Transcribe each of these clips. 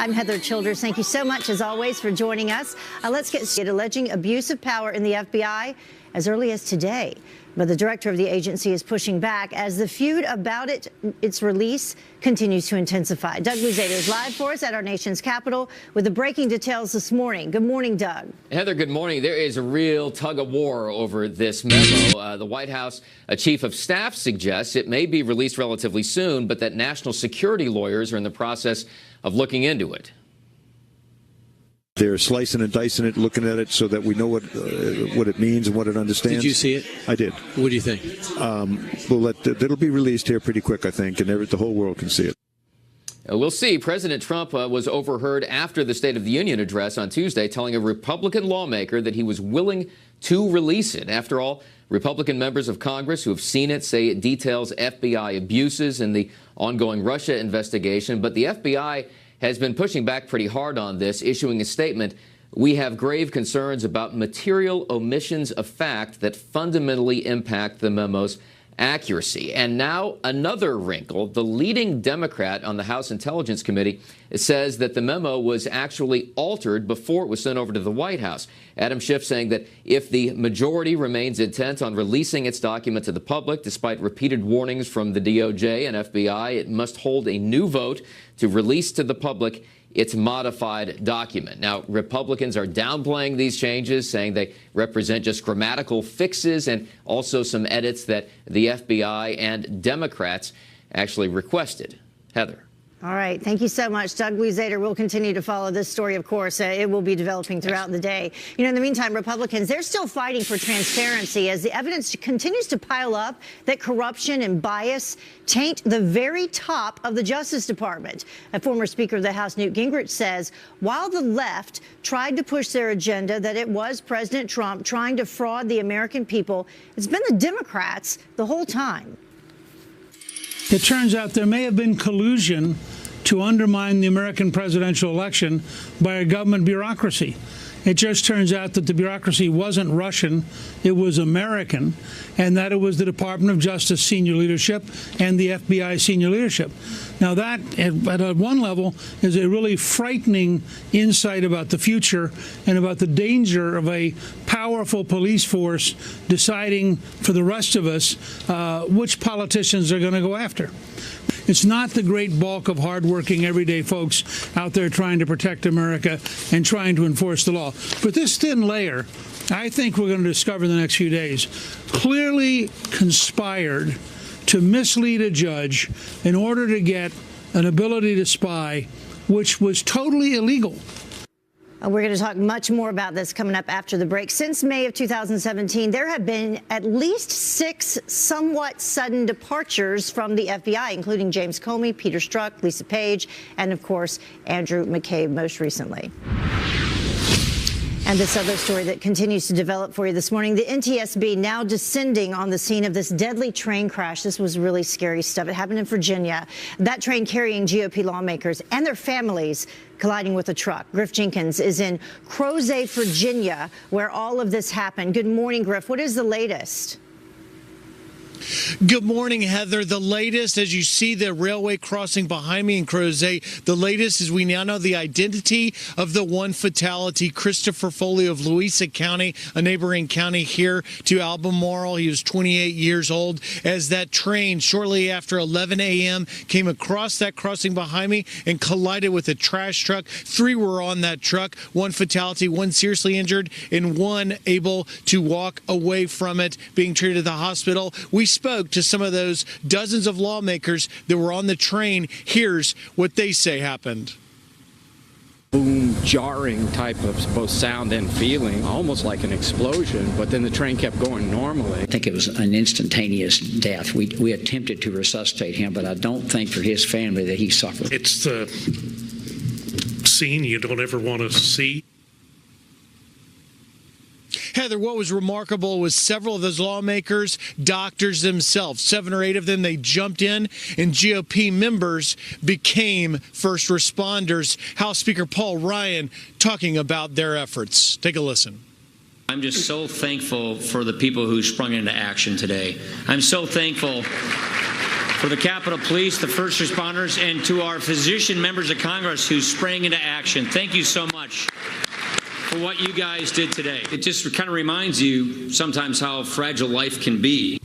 I'm Heather Childers. Thank you so much, as always, for joining us. Let's get started. Alleging abuse of power in the FBI as early as today. But the director of the agency is pushing back as the feud about its release continues to intensify. Doug Luzader is live for us at our nation's capital with the breaking details this morning. Good morning, Doug. Heather, good morning. There is a real tug of war over this memo. The White House chief of staff suggests it may be released relatively soon, but that national security lawyers are in the process of looking into it. They're slicing and dicing it, looking at it so that we know what it means and what it understands. Did you see it? I did. What do you think? It'll be released here pretty quick, I think, and the whole world can see it. We'll see. President Trump was overheard after the State of the Union address on Tuesday telling a Republican lawmaker that he was willing to release it. After all, Republican members of Congress who have seen it say it details FBI abuses in the ongoing Russia investigation, but the FBI has been pushing back pretty hard on this, issuing a statement. We have grave concerns about material omissions of fact that fundamentally impact the memo's accuracy. And now another wrinkle. The leading Democrat on the House Intelligence Committee says that the memo was actually altered before it was sent over to the White House. Adam Schiff saying that if the majority remains intent on releasing its document to the public, despite repeated warnings from the DOJ and FBI, it must hold a new vote to release to the public its modified document. Now, Republicans are downplaying these changes, saying they represent just grammatical fixes and also some edits that the FBI and Democrats actually requested. Heather. All right. Thank you so much, Doug Luzader. We'll continue to follow this story, of course. It will be developing throughout the day. You know, in the meantime, Republicans, they're still fighting for transparency as the evidence continues to pile up that corruption and bias taint the very top of the Justice Department. A former Speaker of the House, Newt Gingrich, says while the left tried to push their agenda that it was President Trump trying to fraud the American people, it's been the Democrats the whole time. It turns out there may have been collusion to undermine the American presidential election by a government bureaucracy. It just turns out that the bureaucracy wasn't Russian, it was American, and that it was the Department of Justice senior leadership and the FBI senior leadership. Now that, at one level, is a really frightening insight about the future and about the danger of a powerful police force deciding for the rest of us which politicians they're going to go after. It's not the great bulk of hardworking, everyday folks out there trying to protect America and trying to enforce the law. But this thin layer, I think we're going to discover in the next few days, clearly conspired to mislead a judge in order to get an ability to spy, which was totally illegal. We're going to talk much more about this coming up after the break. Since May of 2017, there have been at least 6 somewhat sudden departures from the FBI, including James Comey, Peter Strzok, Lisa Page, and, of course, Andrew McCabe most recently. And this other story that continues to develop for you this morning, the NTSB now descending on the scene of this deadly train crash. This was really scary stuff. It happened in Virginia. That train carrying GOP lawmakers and their families colliding with a truck. Griff Jenkins is in Crozet, Virginia, where all of this happened. Good morning, Griff. What is the latest? Good morning, Heather. The latest, as you see the railway crossing behind me in Crozet, the latest is we now know the identity of the one fatality, Christopher Foley of Louisa County, a neighboring county here to Albemarle. He was 28 years old as that train shortly after 11 a.m. came across that crossing behind me and collided with a trash truck. 3 were on that truck, 1 fatality, 1 seriously injured, and 1 able to walk away from it, being treated at the hospital. We spoke to some of those dozens of lawmakers that were on the train. Here's what they say happened. Boom, jarring type of both sound and feeling, almost like an explosion, but then the train kept going normally. I think it was an instantaneous death. We attempted to resuscitate him, but I don't think for his family that he suffered. It's the scene you don't ever want to see. Heather, what was remarkable was several of those lawmakers, doctors themselves, 7 or 8 of them, they jumped in, and GOP members became first responders. House Speaker Paul Ryan talking about their efforts. Take a listen. I'm just so thankful for the people who sprung into action today. I'm so thankful for the Capitol Police, the first responders, and to our physician members of Congress who sprang into action. Thank you so much for what you guys did today. It just kind of reminds you sometimes how fragile life can be.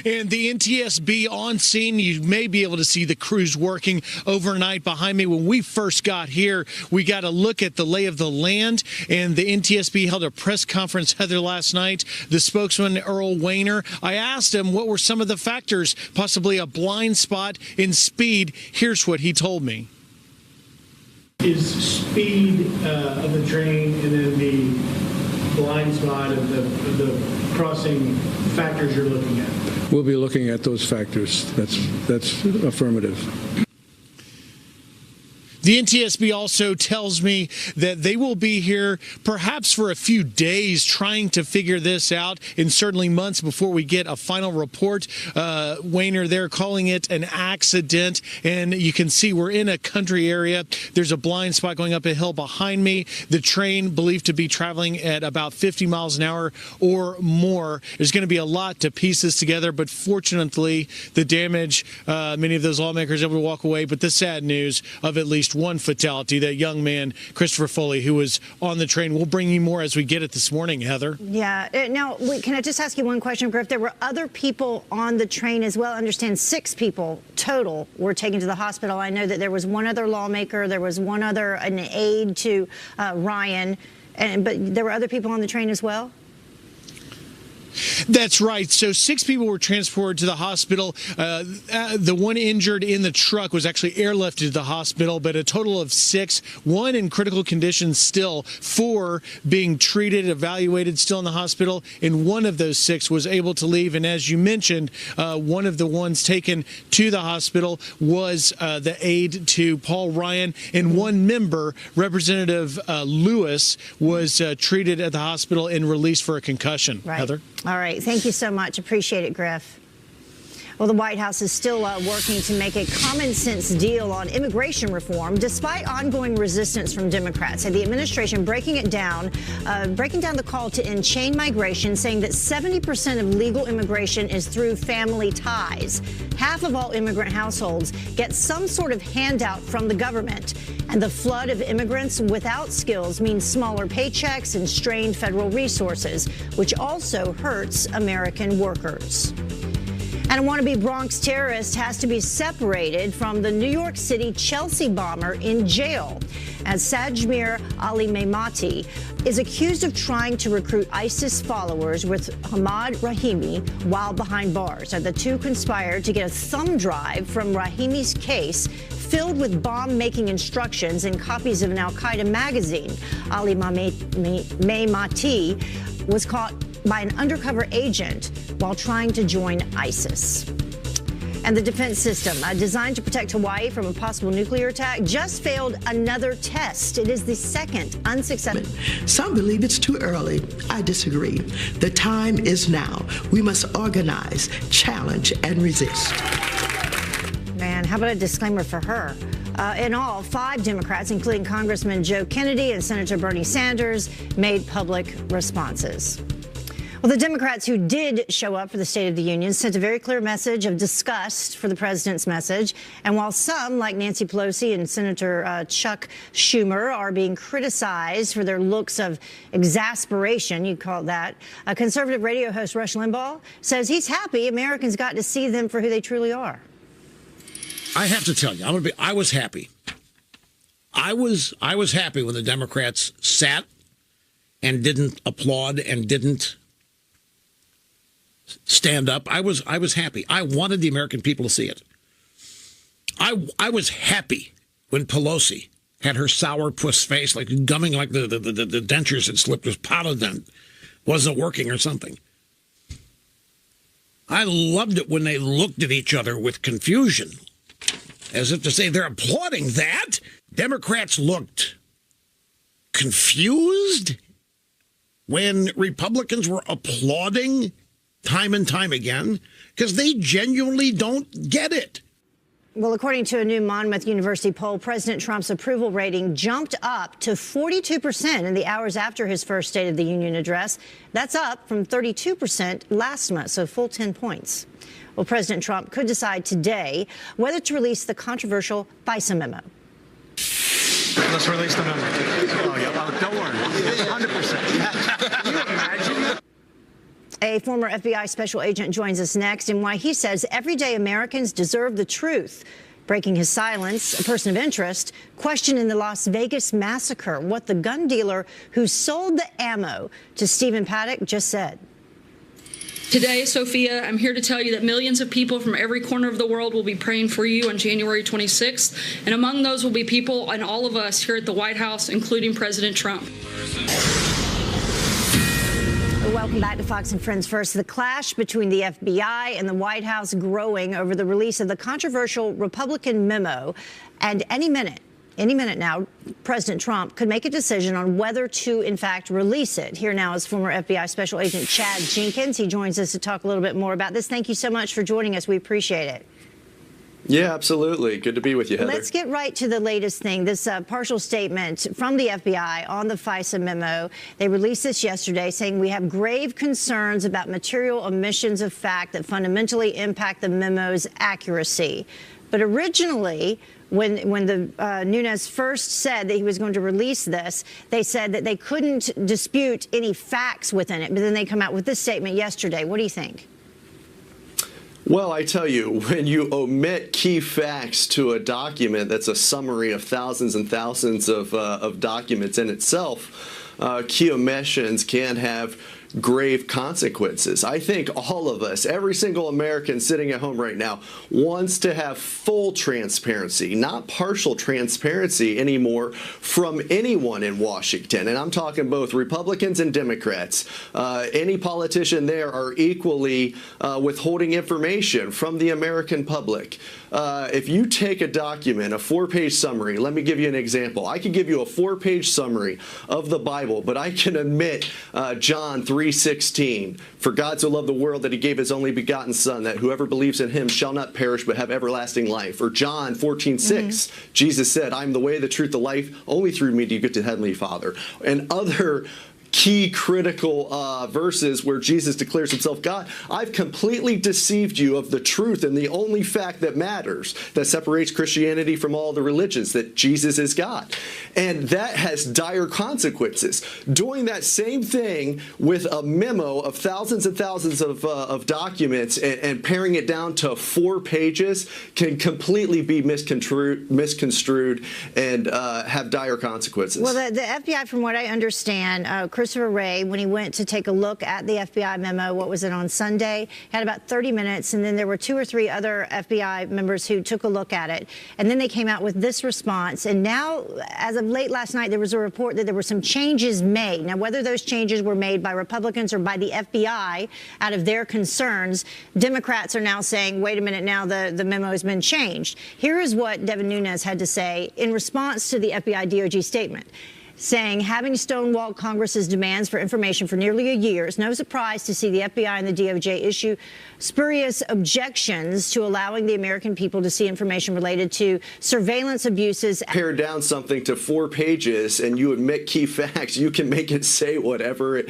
And the NTSB on scene, you may be able to see the crews working overnight behind me. When we first got here, we got a look at the lay of the land, and the NTSB held a press conference, Heather, last night. The spokesman, Earl Weiner, I asked him what were some of the factors, possibly a blind spot in speed. Here's what he told me. Is speed of the train and then the blind spot of the crossing factors you're looking at? We'll be looking at those factors. That's affirmative. The NTSB also tells me that they will be here perhaps for a few days trying to figure this out, and certainly months before we get a final report. Weiner, they're calling it an accident, and you can see we're in a country area. There's a blind spot going up a hill behind me. The train believed to be traveling at about 50 miles an hour or more. There's going to be a lot to piece this together, but fortunately, the damage, many of those lawmakers able to walk away, but the sad news of at least one fatality, that young man, Christopher Foley, who was on the train. We'll bring you more as we get it this morning, Heather. Yeah. Now, can I just ask you one question, Griff? There were other people on the train as well. I understand 6 people total were taken to the hospital. I know that there was one other lawmaker. There was one other, an aide to Ryan. But there were other people on the train as well? That's right. So 6 people were transported to the hospital. The one injured in the truck was actually airlifted to the hospital, but a total of 6, 1 in critical condition still, 4 being treated, evaluated, still in the hospital, and one of those 6 was able to leave. And as you mentioned, one of the ones taken to the hospital was the aide to Paul Ryan, and one member, Representative Lewis, was treated at the hospital and released for a concussion. Right. Heather? All right. Thank you so much. Appreciate it, Griff. Well, the White House is still working to make a common sense deal on immigration reform, despite ongoing resistance from Democrats. And the administration breaking down the call to end chain migration, saying that 70% of legal immigration is through family ties. Half of all immigrant households get some sort of handout from the government. And the flood of immigrants without skills means smaller paychecks and strained federal resources, which also hurts American workers. And a wannabe Bronx terrorist has to be separated from the New York City Chelsea bomber in jail, as Sajmir Ali Memati is accused of trying to recruit ISIS followers with Ahmad Rahimi while behind bars. And the two conspired to get a thumb drive from Rahimi's case filled with bomb-making instructions and copies of an al-Qaeda magazine. Ali Memati was caught by an undercover agent while trying to join ISIS. And the defense system, designed to protect Hawaii from a possible nuclear attack, just failed another test. It is the second unsuccessful. Some believe it's too early. I disagree. The time is now. We must organize, challenge, and resist. Man, how about a disclaimer for her? In all, 5 Democrats, including Congressman Joe Kennedy and Senator Bernie Sanders, made public responses. Well, the Democrats who did show up for the State of the Union sent a very clear message of disgust for the president's message. And while some, like Nancy Pelosi and Senator Chuck Schumer, are being criticized for their looks of exasperation, you call it that, conservative radio host Rush Limbaugh says he's happy Americans got to see them for who they truly are. I have to tell you, I was happy. I was happy when the Democrats sat and didn't applaud and didn't stand up. I was happy. I wanted the American people to see it. I was happy when Pelosi had her sourpuss face, like gumming like the dentures had slipped, was Polident wasn't working or something. I loved it when they looked at each other with confusion, as if to say they're applauding that. Democrats looked confused when Republicans were applauding time and time again, because they genuinely don't get it. Well, according to a new Monmouth University poll, President Trump's approval rating jumped up to 42% in the hours after his first State of the Union address. That's up from 32% last month, so full 10 points. Well, President Trump could decide today whether to release the controversial FISA memo. Let's release the memo. Oh, yeah, don't worry. 100%. Can you imagine? A former FBI special agent joins us next and why he says everyday Americans deserve the truth. Breaking his silence, a person of interest, questioning the Las Vegas massacre, what the gun dealer who sold the ammo to Stephen Paddock just said. Today, Sophia, I'm here to tell you that millions of people from every corner of the world will be praying for you on January 26th. And among those will be people and all of us here at the White House, including President Trump. Welcome back to Fox and Friends First. The clash between the FBI and the White House growing over the release of the controversial Republican memo. And any minute now, President Trump could make a decision on whether to, in fact, release it. Here now is former FBI Special Agent Chad Jenkins. He joins us to talk a little bit more about this. Thank you so much for joining us. We appreciate it. Yeah, absolutely. Good to be with you, Heather. Let's get right to the latest thing, this partial statement from the FBI on the FISA memo. They released this yesterday saying we have grave concerns about material omissions of fact that fundamentally impact the memo's accuracy. But originally, when the Nunes first said that he was going to release this, they said that they couldn't dispute any facts within it. But then they come out with this statement yesterday. What do you think? Well, I tell you, when you omit key facts to a document that's a summary of thousands and thousands of documents in itself, key omissions can have grave consequences. I think all of us, every single American sitting at home right now, wants to have full transparency, not partial transparency anymore from anyone in Washington. And I'm talking both Republicans and Democrats. Any politician there are equally withholding information from the American public. If you take a document, a 4-page summary, let me give you an example. I could give you a 4-page summary of the Bible, but I can omit John 3:16. For God so loved the world that he gave his only begotten Son, that whoever believes in him shall not perish but have everlasting life. Or John 14:6, Jesus said, I'm the way, the truth, the life. Only through me do you get to the Heavenly Father. And other key critical verses where Jesus declares himself God. I've completely deceived you of the truth and the only fact that matters, that separates Christianity from all the religions, that Jesus is God. And that has dire consequences. Doing that same thing with a memo of thousands and thousands of documents and paring it down to 4 pages can completely be misconstrued and have dire consequences. Well, the FBI, from what I understand, Christopher Wray, when he went to take a look at the FBI memo, what was it, on Sunday, had about 30 minutes, and then there were 2 or 3 other FBI members who took a look at it, and then they came out with this response. And now, as of late last night, there was a report that there were some changes made. Now, whether those changes were made by Republicans or by the FBI out of their concerns, Democrats are now saying, wait a minute, now the memo has been changed. Here is what Devin Nunes had to say in response to the FBI DOJ statement, saying, having stonewalled Congress's demands for information for nearly a year, it's no surprise to see the FBI and the DOJ issue spurious objections to allowing the American people to see information related to surveillance abuses. Pare down something to 4 pages and you omit key facts, you can make it say whatever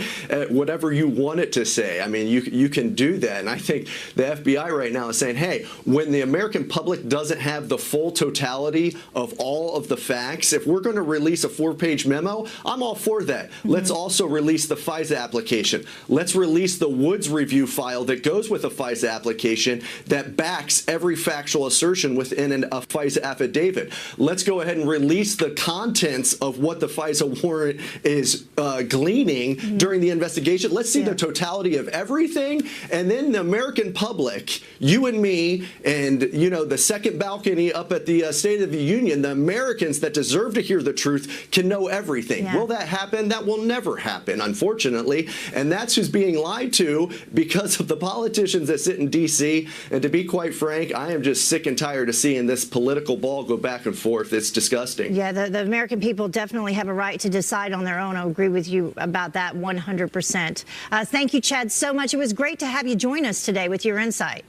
you want it to say. I mean, you can do that. And I think the FBI right now is saying, hey, when the American public doesn't have the full totality of all of the facts, if we're going to release a 4-page memo, I'm all for that. Let's also release the FISA application. Let's release the Woods review file that goes with a FISA application that backs every factual assertion within a FISA affidavit. Let's go ahead and release the contents of what the FISA warrant is gleaning during the investigation. Let's see the totality of everything, and then the American public, you and me, and the second balcony up at the State of the Union, the Americans that deserve to hear the truth can know everything. Will that happen? That will never happen, unfortunately. And that's who's being lied to because of the politicians that sit in D.C. And to be quite frank, I am just sick and tired of seeing this political ball go back and forth. It's disgusting. Yeah, the American people definitely have a right to decide on their own. I agree with you about that 100%. Thank you, Chad, so much. It was great to have you join us today with your insight.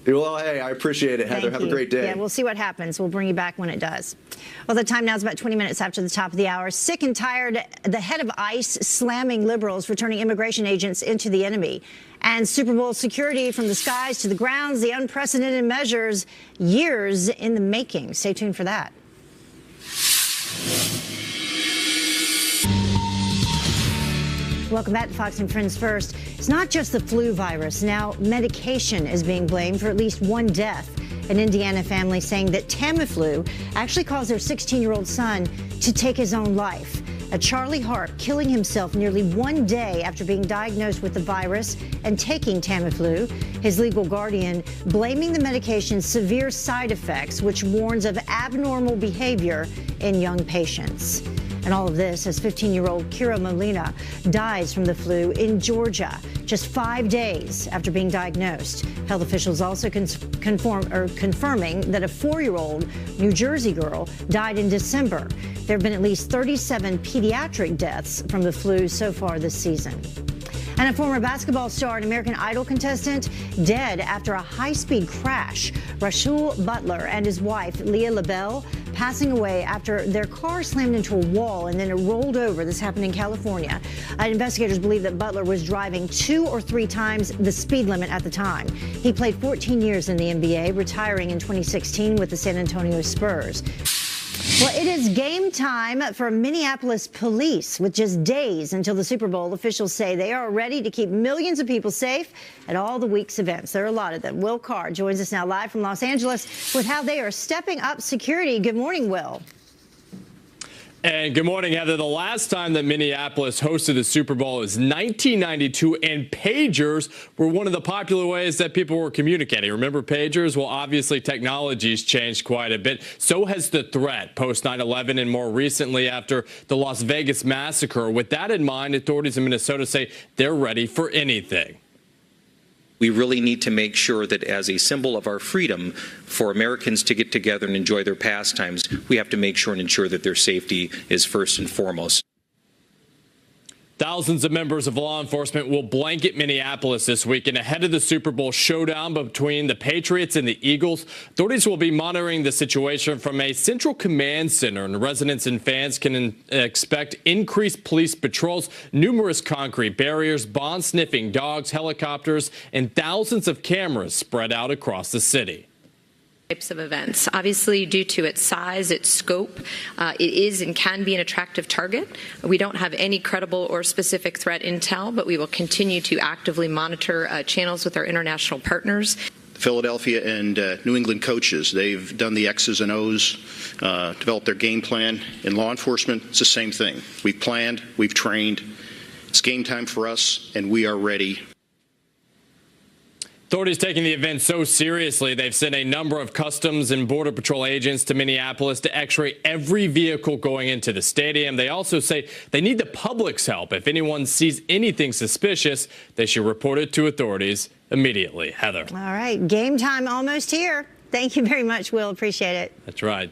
Well, hey, I appreciate it, Heather. Thank Have you. a great day. Yeah, we'll see what happens. We'll bring you back when it does. Well, the time now is about 20 minutes after the top of the hour. Sick and tired, the head of ICE slamming liberals for turning immigration agents into the enemy. And Super Bowl security from the skies to the grounds, the unprecedented measures, years in the making. Stay tuned for that. Welcome back to Fox and Friends First. It's not just the flu virus. Now, medication is being blamed for at least one death. An Indiana family saying that Tamiflu actually caused their 16-year-old son to take his own life. A Charlie Hart killing himself nearly 1 day after being diagnosed with the virus and taking Tamiflu. His legal guardian blaming the medication's severe side effects, which warns of abnormal behavior in young patients. And all of this as 15-year-old Kira Molina dies from the flu in Georgia just 5 days after being diagnosed. Health officials also confirming that a 4-year-old New Jersey girl died in December. There have been at least 37 pediatric deaths from the flu so far this season. And a former basketball star and American Idol contestant dead after a high-speed crash. Rashul Butler and his wife, Leah LaBelle, passing away after their car slammed into a wall and then it rolled over. This happened in California. Investigators believe that Butler was driving 2 or 3 times the speed limit at the time. He played 14 years in the NBA, retiring in 2016 with the San Antonio Spurs. Well, it is game time for Minneapolis police. With just days until the Super Bowl, officials say they are ready to keep millions of people safe at all the week's events. There are a lot of them. Will Carr joins us now live from Los Angeles with how they are stepping up security. Good morning, Will. And good morning, Heather. The last time that Minneapolis hosted the Super Bowl was 1992, and pagers were one of the popular ways that people were communicating. Remember pagers? Well, obviously technology's changed quite a bit. So has the threat post 9/11 and more recently after the Las Vegas massacre. With that in mind, authorities in Minnesota say they're ready for anything. We really need to make sure that as a symbol of our freedom for Americans to get together and enjoy their pastimes, we have to make sure and ensure that their safety is first and foremost. Thousands of members of law enforcement will blanket Minneapolis this weekend ahead of the Super Bowl showdown between the Patriots and the Eagles. Authorities will be monitoring the situation from a central command center, and residents and fans can expect increased police patrols, numerous concrete barriers, bomb-sniffing dogs, helicopters, and thousands of cameras spread out across the city. Types of events. Obviously, due to its size, its scope, it is and can be an attractive target. We don't have any credible or specific threat intel, but we will continue to actively monitor channels with our international partners. Philadelphia and New England coaches, they've done the X's and O's, developed their game plan. In law enforcement, it's the same thing. We've planned, we've trained. It's game time for us, and we are ready. Authorities taking the event so seriously, they've sent a number of Customs and Border Patrol agents to Minneapolis to x-ray every vehicle going into the stadium. They also say they need the public's help. If anyone sees anything suspicious, they should report it to authorities immediately. Heather. All right. Game time almost here. Thank you very much, Will. Appreciate it. That's right.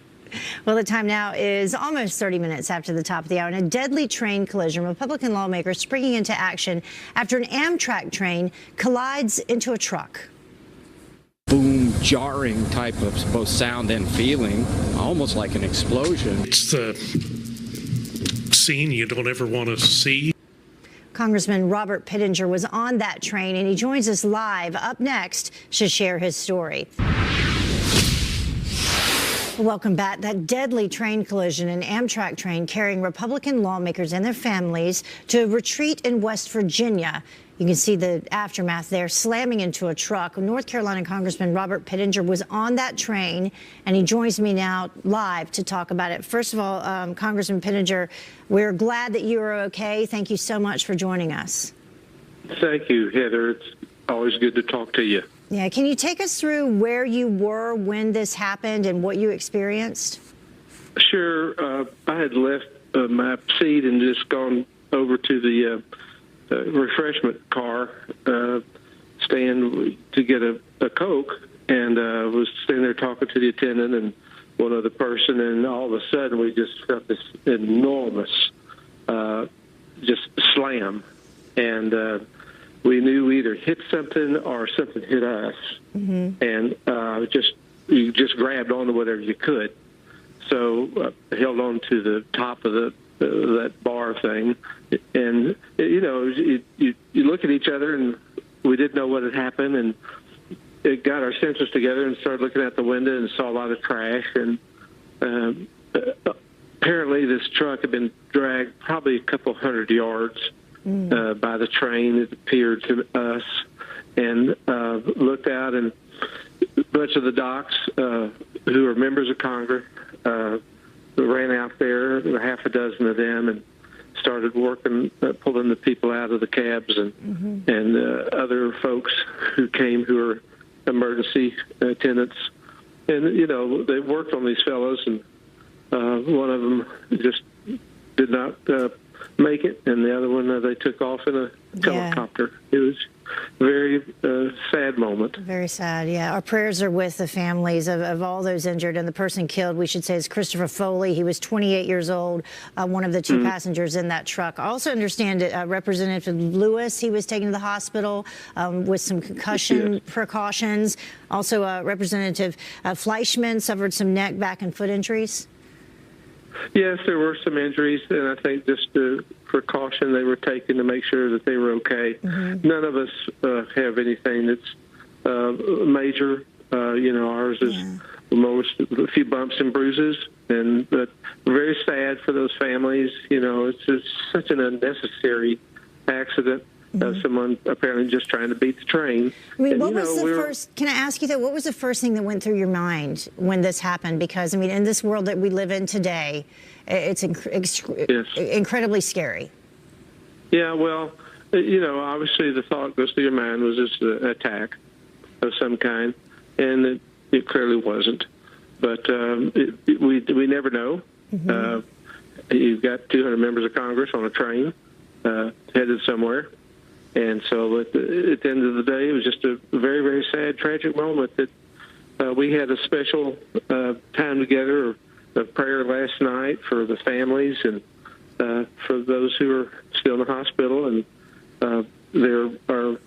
Well, the time now is almost 30 minutes after the top of the hour. In a deadly train collision, Republican lawmakers springing into action after an Amtrak train collides into a truck. Boom, jarring type of both sound and feeling, almost like an explosion. It's the scene you don't ever want to see. Congressman Robert Pittenger was on that train, and he joins us live up next to share his story. Welcome back. That deadly train collision, an Amtrak train carrying Republican lawmakers and their families to a retreat in West Virginia. You can see the aftermath there, slamming into a truck. North Carolina Congressman Robert Pittenger was on that train, and he joins me now live to talk about it. First of all, Congressman Pittenger, we're glad that you are okay. Thank you so much for joining us. Thank you, Heather. It's always good to talk to you. Yeah, can you take us through where you were when this happened and what you experienced? Sure. I had left my seat and just gone over to the refreshment car stand to get a Coke, and was standing there talking to the attendant and one other person, and all of a sudden we just felt this enormous just slam, and we knew we either hit something or something hit us, and you just grabbed onto whatever you could. So held on to the top of that bar thing, and you look at each other, and we didn't know what had happened, and it got our senses together and started looking out the window and saw a lot of trash, and apparently this truck had been dragged probably a couple hundred yards by the train, it appeared to us, and looked out, and a bunch of the docs who are members of Congress ran out there, half a dozen of them, and started working, pulling the people out of the cabs, and other folks who came who were emergency attendants. And, they worked on these fellows, and one of them just did not make it, and the other one they took off in a helicopter. It was a very sad moment. Very sad, yeah. Our prayers are with the families of all those injured, and the person killed, we should say, is Christopher Foley. He was 28 years old, one of the two passengers in that truck. I also understand Representative Lewis, he was taken to the hospital with some concussion precautions. Also, Representative Fleischman suffered some neck, back, and foot injuries. Yes, there were some injuries, and I think just the precaution they were taking to make sure that they were okay. None of us have anything that's major. Ours is a few bumps and bruises, but very sad for those families. It's just such an unnecessary accident. Someone apparently just trying to beat the train. I mean, what was the first? Can I ask you that? What was the first thing that went through your mind when this happened? Because in this world that we live in today, it's incredibly scary. Yeah, well, obviously the thought goes through your mind was this an attack of some kind, and it clearly wasn't. But we never know. You've got 200 members of Congress on a train headed somewhere. And so at the end of the day, it was just a very, very sad, tragic moment that we had a special time together of prayer last night for the families and for those who are still in the hospital. And we're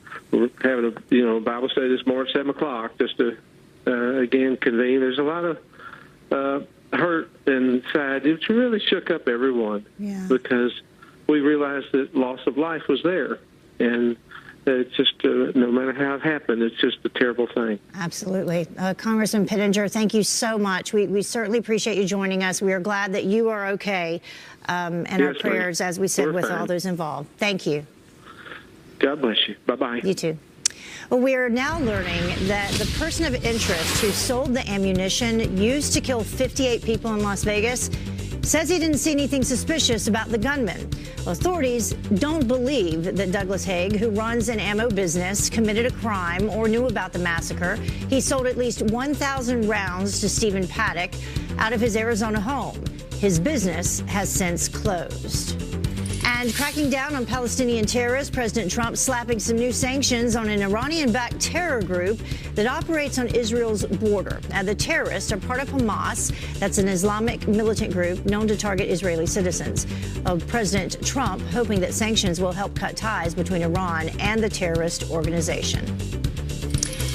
having a Bible study this morning at 7 o'clock just to, again, convene. There's a lot of hurt and sad. It really shook up everyone because we realized that loss of life was there. And it's just, no matter how it happened, it's just a terrible thing. Absolutely. Congressman Pittenger, thank you so much. We certainly appreciate you joining us. We are glad that you are okay. And our prayers, as we said, with all those involved. Thank you. God bless you. Bye-bye. You too. Well, we are now learning that the person of interest who sold the ammunition used to kill 58 people in Las Vegas says he didn't see anything suspicious about the gunman. Well, authorities don't believe that Douglas Haig, who runs an ammo business, committed a crime or knew about the massacre. He sold at least 1,000 rounds to Stephen Paddock out of his Arizona home. His business has since closed. And cracking down on Palestinian terrorists, President Trump slapping some new sanctions on an Iranian-backed terror group that operates on Israel's border. Now, the terrorists are part of Hamas. That's an Islamic militant group known to target Israeli citizens. President Trump hoping that sanctions will help cut ties between Iran and the terrorist organization.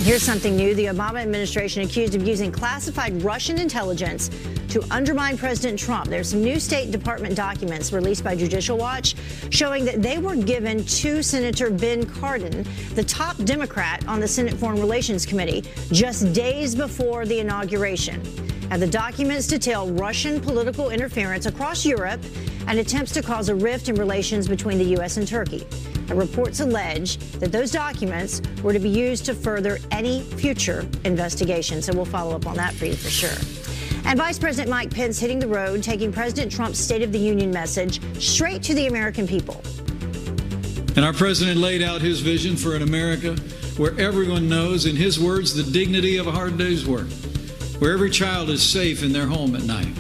Here's something new. The Obama administration accused of using classified Russian intelligence to undermine President Trump. There's some new State Department documents released by Judicial Watch showing that they were given to Senator Ben Cardin, the top Democrat on the Senate Foreign Relations Committee, just days before the inauguration. Now, the documents detail Russian political interference across Europe and attempts to cause a rift in relations between the U.S. and Turkey. Reports allege that those documents were to be used to further any future investigation. So we'll follow up on that for you for sure. And Vice President Mike Pence hitting the road, taking President Trump's State of the Union message straight to the American people. And our president laid out his vision for an America where everyone knows, in his words, the dignity of a hard day's work, where every child is safe in their home at night,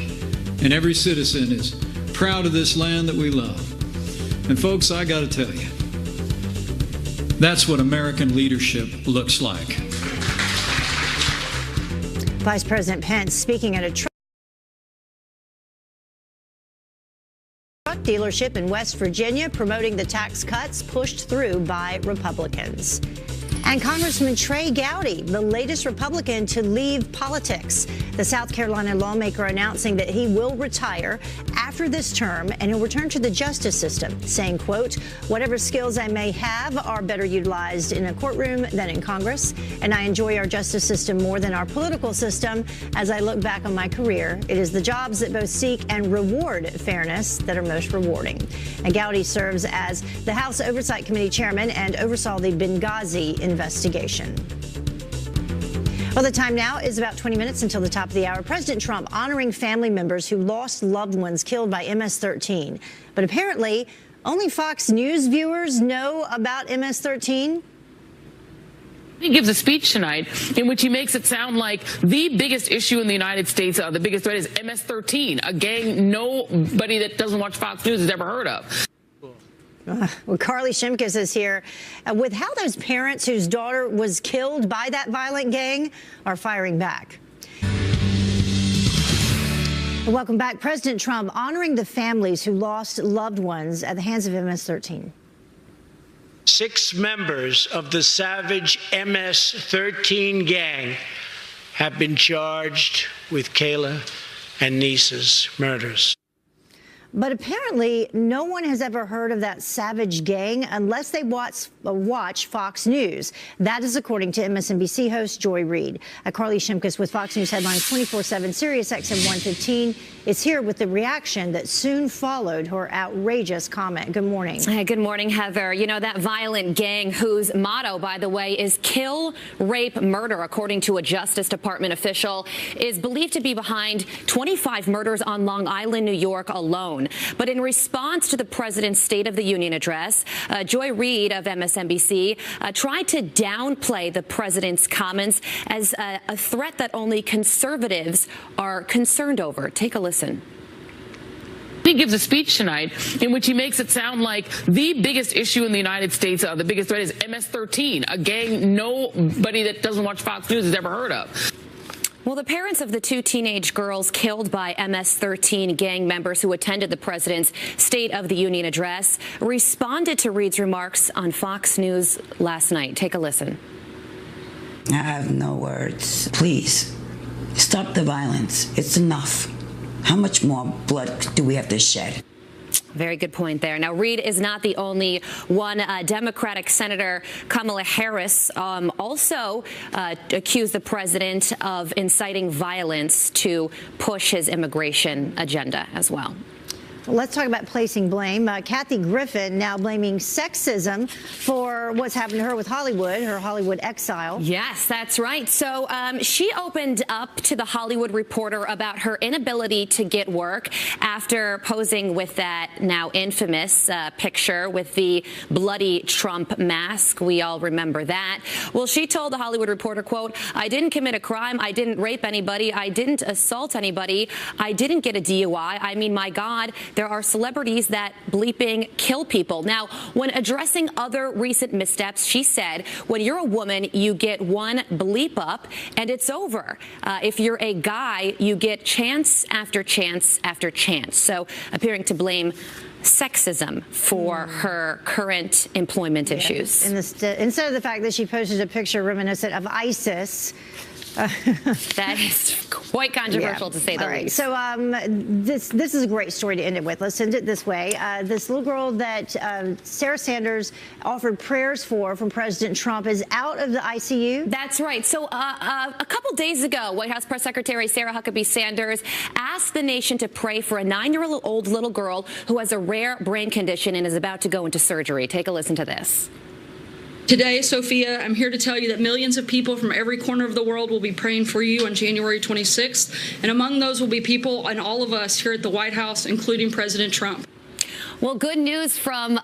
and every citizen is proud of this land that we love. And folks, I got to tell you, that's what American leadership looks like. Vice President Pence speaking at a truck dealership in West Virginia, promoting the tax cuts pushed through by Republicans. And Congressman Trey Gowdy, the latest Republican to leave politics. The South Carolina lawmaker announcing that he will retire after this term and he'll return to the justice system, saying, quote, whatever skills I may have are better utilized in a courtroom than in Congress, and I enjoy our justice system more than our political system. As I look back on my career, it is the jobs that both seek and reward fairness that are most rewarding. And Gowdy serves as the House Oversight Committee chairman and oversaw the Benghazi investigation. Well, the time now is about 20 minutes until the top of the hour. President Trump honoring family members who lost loved ones killed by MS-13. But apparently, only Fox News viewers know about MS-13. He gives a speech tonight in which he makes it sound like the biggest issue in the United States, the biggest threat is MS-13, a gang nobody that doesn't watch Fox News has ever heard of. Well, Carly Shimkus is here with how those parents whose daughter was killed by that violent gang are firing back. Welcome back. President Trump honoring the families who lost loved ones at the hands of MS-13. 6 members of the savage MS-13 gang have been charged with Kayla and Nisa's murders. But apparently, no one has ever heard of that savage gang unless they watch Fox News. That is according to MSNBC host Joy Reid. Carly Shimkus with Fox News Headlines 24/7, Sirius XM 115 is here with the reaction that soon followed her outrageous comment. Good morning. Hey, good morning, Heather. You know, that violent gang whose motto, by the way, is kill, rape, murder, according to a Justice Department official, is believed to be behind 25 murders on Long Island, New York alone. But in response to the president's State of the Union address, Joy Reid of MSNBC tried to downplay the president's comments as a threat that only conservatives are concerned over. Take a listen. He gives a speech tonight in which he makes it sound like the biggest issue in the United States, the biggest threat is MS-13, a gang nobody that doesn't watch Fox News has ever heard of. Well, the parents of the 2 teenage girls killed by MS-13 gang members who attended the president's State of the Union address responded to Reid's remarks on Fox News last night. Take a listen. I have no words. Please, stop the violence. It's enough. How much more blood do we have to shed? Very good point there. Now, Reid is not the only one. Democratic Senator Kamala Harris also accused the president of inciting violence to push his immigration agenda as well. Let's talk about placing blame. Kathy Griffin now blaming sexism for what's happened to her with Hollywood, her Hollywood exile. Yes, that's right. So she opened up to the Hollywood Reporter about her inability to get work after posing with that now infamous picture with the bloody Trump mask. We all remember that. Well, she told the Hollywood Reporter, quote, I didn't commit a crime. I didn't rape anybody. I didn't assault anybody. I didn't get a DUI. I mean, my God, there are celebrities that bleeping kill people. Now, when addressing other recent missteps, she said, when you're a woman, you get one bleep up and it's over. If you're a guy, you get chance after chance after chance. So appearing to blame sexism for her current employment issues. Instead of the fact that she posted a picture reminiscent of ISIS. That is quite controversial, to say the least. So this is a great story to end it with. Let's end it this way. This little girl that Sarah Sanders offered prayers for from President Trump is out of the ICU. That's right. So a couple days ago, White House Press Secretary Sarah Huckabee Sanders asked the nation to pray for a 9-year-old little girl who has a rare brain condition and is about to go into surgery. Take a listen to this. Today, Sophia, I'm here to tell you that millions of people from every corner of the world will be praying for you on January 26th. And among those will be people and all of us here at the White House, including President Trump. Well, good news from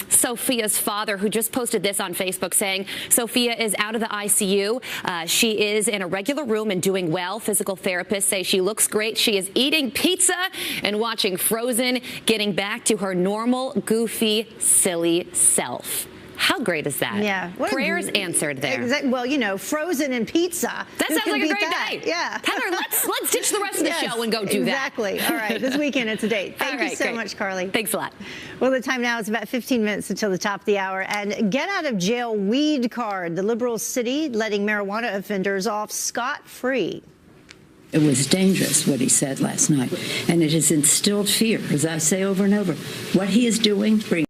Sophia's father, who just posted this on Facebook saying Sophia is out of the ICU. She is in a regular room and doing well. Physical therapists say she looks great. She is eating pizza and watching Frozen, getting back to her normal, goofy, silly self. How great is that? Yeah. What a Prayers answered there. Well, you know, frozen and pizza. That Who sounds can like a beat great that? night. Yeah. Heather, let's ditch the rest of the Yes, show and go do that. Exactly. All right. This weekend, it's a date. Thank you so much, Carly. Thanks a lot. Well, the time now is about 15 minutes until the top of the hour. And get out of jail weed card. The liberal city letting marijuana offenders off scot-free. It was dangerous what he said last night, and it has instilled fear, as I say over and over. What he is doing brings